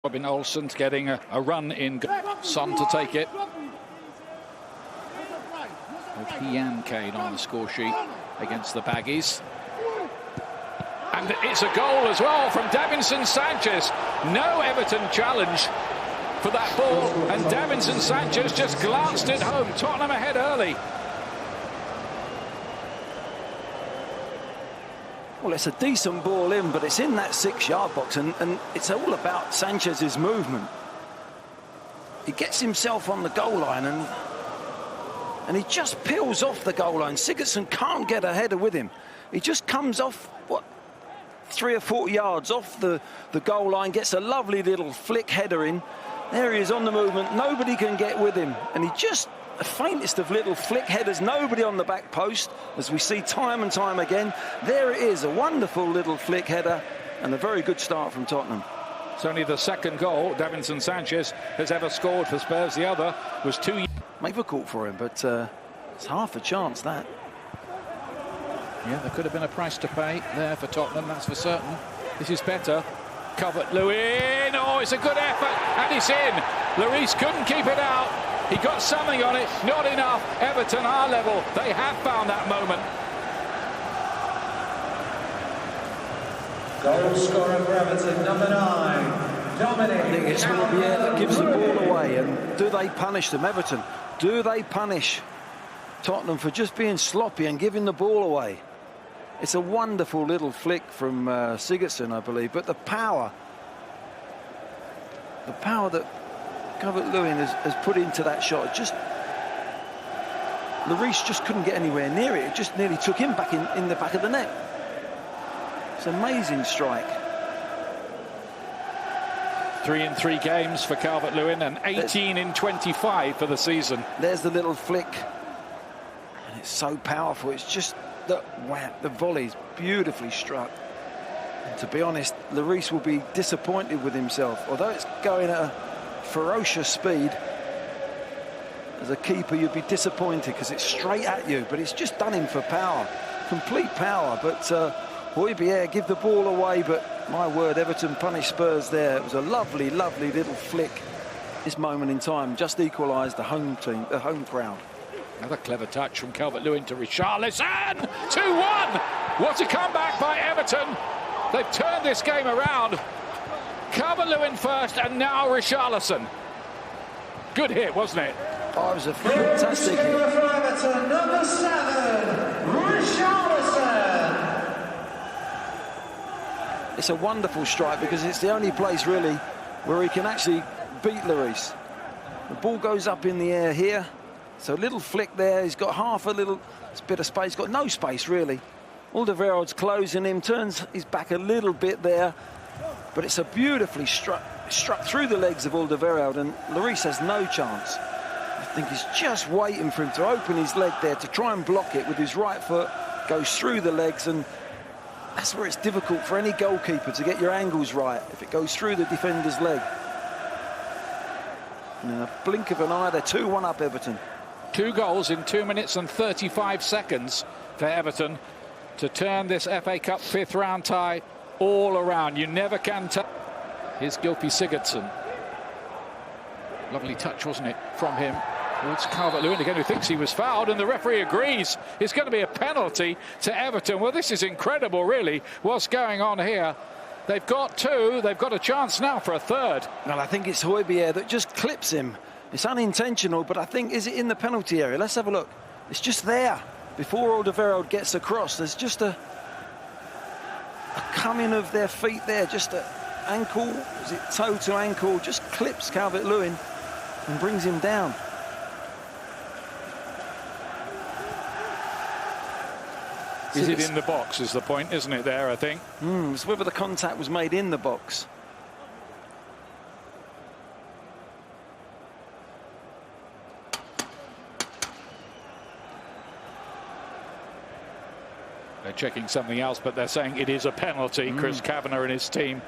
Robin Olsen's getting a run in. Son to take it. With Ian Kane on the score sheet against the Baggies. And it's a goal as well from Davinson Sanchez. No Everton challenge for that ball, and Davinson Sanchez just glanced it home. Tottenham ahead early. Well, it's a decent ball in, but it's in that 6-yard box, and it's all about Sanchez's movement. He gets himself on the goal line, and he just peels off the goal line. Sigurdsson can't get a header with him. He just comes off, what, 3 or 4 yards off the goal line, gets a lovely little flick header in. There he is on the movement. Nobody can get with him, and he just, the faintest of little flick headers, nobody on the back post, as we see time and time again. There it is, a wonderful little flick header, and a very good start from Tottenham. It's only the second goal Davinson Sanchez has ever scored for Spurs. The other was 2. Maybe a call for him, but it's half a chance, that. Yeah, there could have been a price to pay there for Tottenham, that's for certain. This is better. Calvert-Lewin, oh, it's a good effort, and it's in. Lloris couldn't keep it out. He got something on it, not enough. Everton are level. They have found that moment. Goal scorer for Everton, number 9, Dominic. I think it's Higlights that gives the ball away, and do they punish them, Everton? Do they punish Tottenham for just being sloppy and giving the ball away? It's a wonderful little flick from Sigurdsson, I believe, but the power that Calvert-Lewin has put into that shot, just Lloris just couldn't get anywhere near it. It just nearly took him back in the back of the net. It's an amazing strike. 3 in 3 games for Calvert-Lewin and 18 in 25 for the season. There's the little flick, and it's so powerful. It's just the volley's beautifully struck. And to be honest, Lloris will be disappointed with himself. Although it's going at a ferocious speed, as a keeper you'd be disappointed because it's straight at you, but it's just done him for power, complete power. But Higlights give the ball away, but my word, Everton punished Spurs there. It was a lovely little flick. This moment in time just equalised the home team, the home crowd. Another clever touch from Calvert-Lewin to Richarlison. 2-1. What a comeback by Everton. They've turned this game around. Calvert-Lewin first, and now Richarlison. Good hit, wasn't it? Oh, it was a fantastic hit. For Everton, number 7, Richarlison. It's a wonderful strike because it's the only place really where he can actually beat Lloris. The ball goes up in the air here. So a little flick there. He's got half a little bit of space. Got no space really. Alderweireld's closing him. Turns his back a little bit there. But it's a beautifully struck through the legs of Alderweireld, and Lloris has no chance. I think he's just waiting for him to open his leg there to try and block it with his right foot. Goes through the legs, and that's where it's difficult for any goalkeeper to get your angles right if it goes through the defender's leg. And in a blink of an eye, they're 2-1 up, Everton. 2 goals in 2 minutes and 35 seconds for Everton to turn this FA Cup 5th round tie all around. You never can tell. Here's Gylfi Sigurdsson. Lovely touch, wasn't it, from him towards Calvert-Lewin again, who thinks he was fouled, and the referee agrees it's going to be a penalty to Everton. Well, this is incredible, really, what's going on here. They've got 2. They've got a chance now for a 3rd. Well, I think it's Higlights that just clips him. It's unintentional, but I think, is it in the penalty area? Let's have a look. It's just there. Before Alderweireld gets across, there's just a coming of their feet there, just an ankle, is it toe to ankle, just clips Calvert-Lewin and brings him down. Is it in the box is the point, isn't it, there, I think? It's whether the contact was made in the box. They're checking something else, but they're saying it is a penalty. Chris Kavanagh and his team.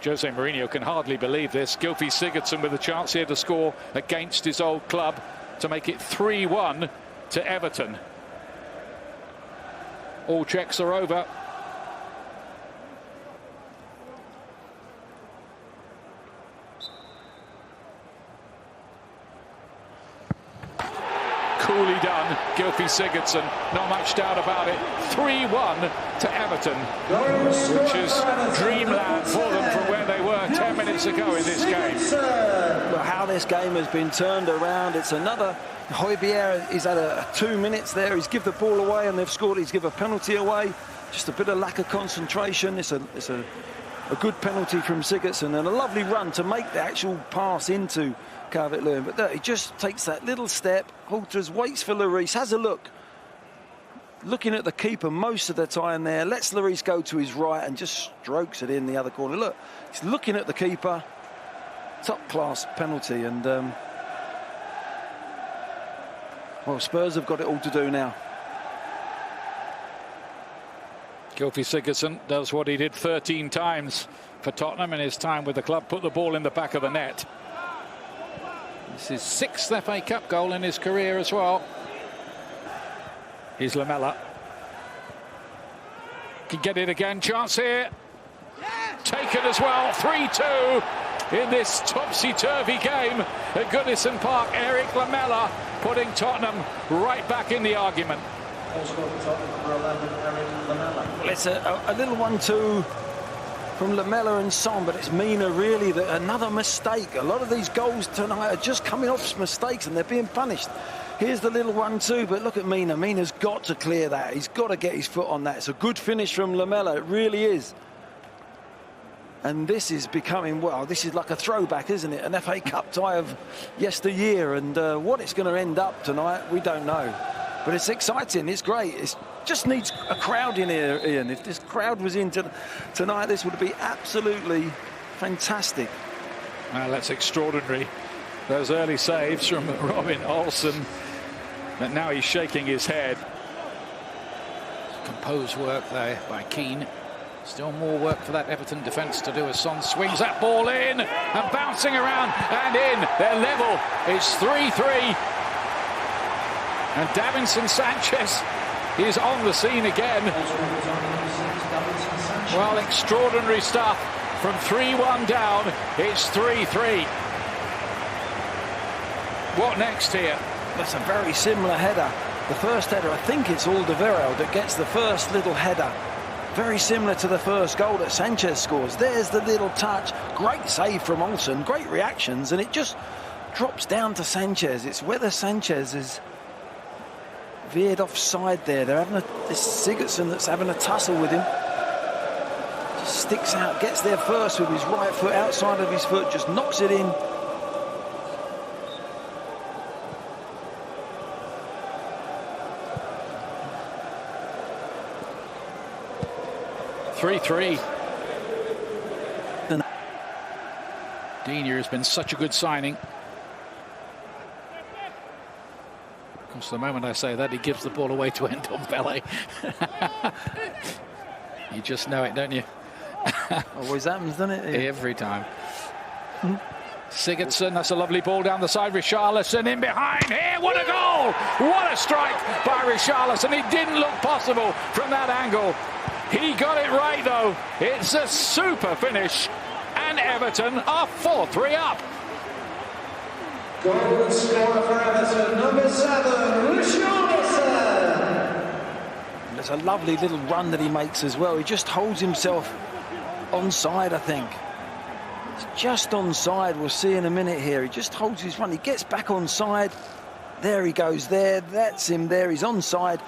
Jose Mourinho can hardly believe this. Gylfi Sigurdsson with a chance here to score against his old club to make it 3-1 to Everton. All checks are over. coolly done, Gylfi Sigurdsson, not much doubt about it. 3-1 to Everton, which is dreamland for them from where they were 10 minutes ago in this game. Well, how this game has been turned around. It's another. Højbjerg is at 2 minutes there. He's give the ball away and they've scored. He's give a penalty away. Just a bit of lack of concentration. It's a good penalty from Sigurdsson and a lovely run to make the actual pass into Calvert-Lewin. But there, he just takes that little step, halters, waits for Lloris, has a look. Looking at the keeper most of the time there, lets Lloris go to his right and just strokes it in the other corner. Look, he's looking at the keeper. Top-class penalty. And, well, Spurs have got it all to do now. Gylfi Sigurdsson does what he did 13 times for Tottenham in his time with the club, put the ball in the back of the net. This is 6th FA Cup goal in his career as well. Here's Lamela. Can get it again, chance here. Taken as well, 3-2 in this topsy-turvy game at Goodison Park. Eric Lamela putting Tottenham right back in the argument. Well, it's a little 1-2 from Lamela and Son, but it's Mina really that another mistake. A lot of these goals tonight are just coming off mistakes and they're being punished. Here's the little 1-2, but look at Mina. Mina's got to clear that. He's got to get his foot on that. It's a good finish from Lamela. It really is. And this is becoming, well, this is like a throwback, isn't it? An FA Cup tie of yesteryear. And what it's going to end up tonight, we don't know. But it's exciting, it's great. It just needs a crowd in here, Ian. If this crowd was in tonight, this would be absolutely fantastic. Well, that's extraordinary. Those early saves from Robin Olsen. But now he's shaking his head. Composed work there by Keane. Still more work for that Everton defence to do as Son swings that ball in and bouncing around and in. They're level. It's 3-3. And Davinson Sanchez is on the scene again. Well, extraordinary stuff. From 3-1 down, it's 3-3. What next here? That's a very similar header. The first header, I think it's Alderweireld that gets the first little header. Very similar to the first goal that Sanchez scores. There's the little touch. Great save from Olsen. Great reactions. And it just drops down to Sanchez. It's whether Sanchez is veered offside there. They're having this Sigurdsson that's having a tussle with him. Just sticks out, gets there first with his right foot outside of his foot, just knocks it in. Digne has been such a good signing. Of course, the moment I say that, he gives the ball away to Ndombele. You just know it, don't you? Always happens, doesn't it? Yeah. Every time. Sigurdsson, that's a lovely ball down the side. Richarlison in behind here. What a goal! What a strike by Richarlison. It didn't look possible from that angle. He got it right, though. It's a super finish. And Everton are 4-3 up. Goal scorer for Everton, number 7, Richarlison. There's a lovely little run that he makes as well. He just holds himself onside, I think. It's just onside. We'll see in a minute here. He just holds his run. He gets back onside. There he goes there. That's him there. He's onside.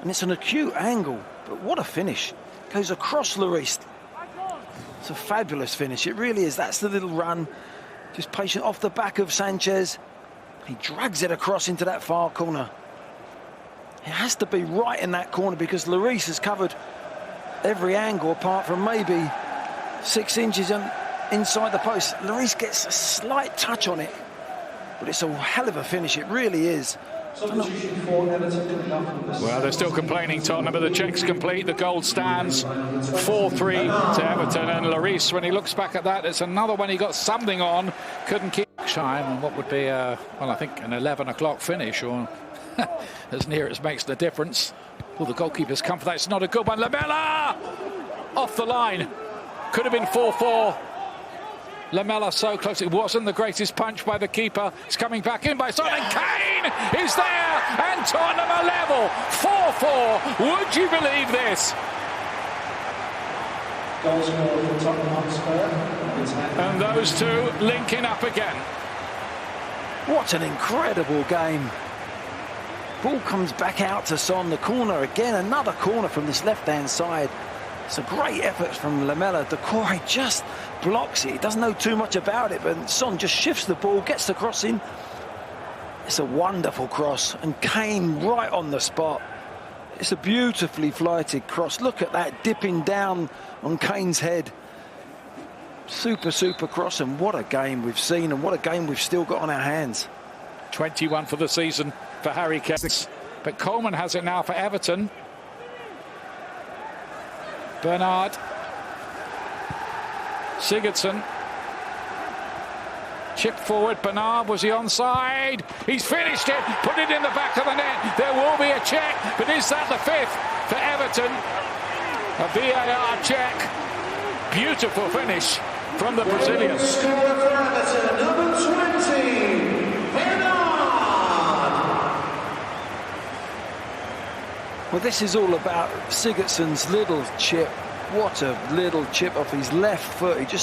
And it's an acute angle. But what a finish. Goes across Lloris. It's a fabulous finish. It really is. That's the little run. Just patient off the back of Sanchez. He drags it across into that far corner. It has to be right in that corner because Lloris has covered every angle apart from maybe 6 inches inside the post. Lloris gets a slight touch on it, but it's a hell of a finish. It really is. Well, they're still complaining, Tottenham, but the check's complete. The goal stands 4-3 to Everton. And Lloris, when he looks back at that, it's another one he got something on. Couldn't keep time, and what would be, well, I think an 11 o'clock finish, or as near as makes the difference. Well, the goalkeeper's come for that. It's not a good one. Lamela! Off the line. Could have been 4-4. Lamela so close. It wasn't the greatest punch by the keeper. It's coming back in by Son, and Kane is there, and Tottenham are level. 4-4. Would you believe this? Goal scorer for Tottenham Hotspur. And those two linking up again. What an incredible game. Ball comes back out to Son, the corner again, another corner from this left-hand side. It's a great effort from Lamela. Decore just blocks it. He doesn't know too much about it, but Son just shifts the ball, gets the cross in. It's a wonderful cross, and Kane right on the spot. It's a beautifully flighted cross. Look at that, dipping down on Kane's head. Super, super cross, and what a game we've seen, and what a game we've still got on our hands. 21 for the season for Harry Kane. But Coleman has it now for Everton. Bernard. Sigurdsson. Chip forward. Bernard, was he onside? He's finished it. Put it in the back of the net. There will be a check. But is that the fifth for Everton? A VAR check. Beautiful finish from the Brazilian. Scorer for Everton, number 20, Bernard. Well, this is all about Sigurdsson's little chip. What a little chip off his left foot. He just